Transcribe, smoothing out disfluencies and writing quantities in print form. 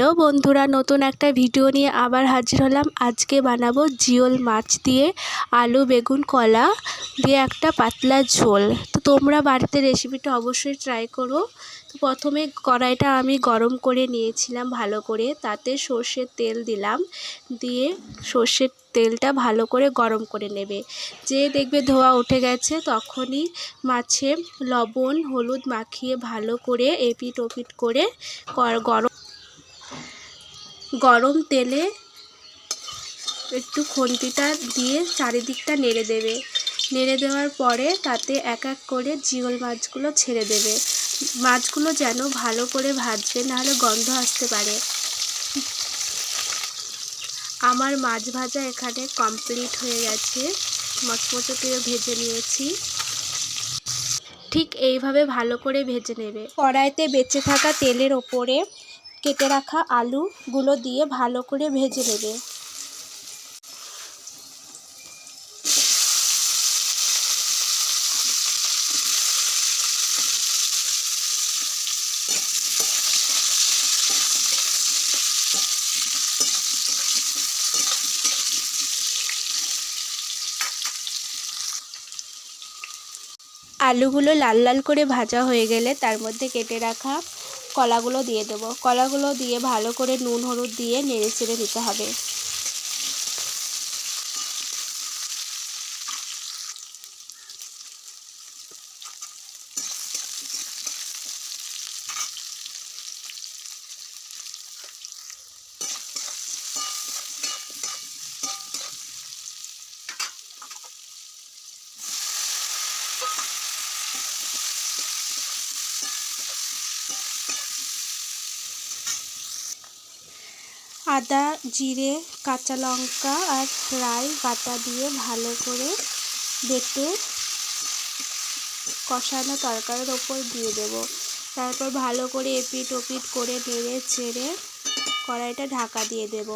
Hello বন্ধুরা, নতুন একটা ভিডিও নিয়ে আবার হাজির হলাম। আজকে বানাবো জিওল মাছ দিয়ে আলু বেগুন কলা দিয়ে একটা পাতলা ঝোল। তো তোমরা বাড়িতে রেসিপিটা অবশ্যই ট্রাই করো। তো প্রথমে কড়াইটা আমি গরম করে নিয়েছিলাম ভালো করে, তাতে সর্ষের তেল দিলাম, দিয়ে সর্ষের তেলটা ভালো করে গরম করে নেবে। যে দেখবে ধোয়া উঠে গেছে তখনই মাছে লবণ হলুদ মাখিয়ে ভালো করে এপিট ওপিট করে গরম তেলে একটু খুন্তিটা দিয়ে চারিদিকটা নেড়ে দেবে। নেড়ে দেওয়ার পরে তাতে এক এক করে জিওল মাছগুলো ছেড়ে দেবে। মাছগুলো যেন ভালো করে ভাজবে, নাহলে গন্ধ আসতে পারে। আমার মাছ ভাজা এখানে কমপ্লিট হয়ে গেছে, মচমচে করে ভেজে নিয়েছি। ঠিক এইভাবে ভালো করে ভেজে নেবে। কড়াইতে বেঁচে থাকা তেলের ওপরে কেটে রাখা আলুগুলো দিয়ে ভালো করে ভেজে নেবে। আলুগুলো লাল লাল করে ভাজা হয়ে গেলে তার মধ্যে কেটে রাখা কলাগুলো দিয়ে দেবো। কলাগুলো দিয়ে ভালো করে নুন হলুদ দিয়ে নেড়ে চেড়ে দিতে হবে। আদা জিরে কাঁচা লঙ্কা আর রাই বাটা দিয়ে ভালো করে বেটে কষানো তরকারির ওপর দিয়ে দেব। তারপর ভালো করে এপিট ওপিট করে নেড়ে চেড়ে কড়াইটা ঢাকা দিয়ে দেব।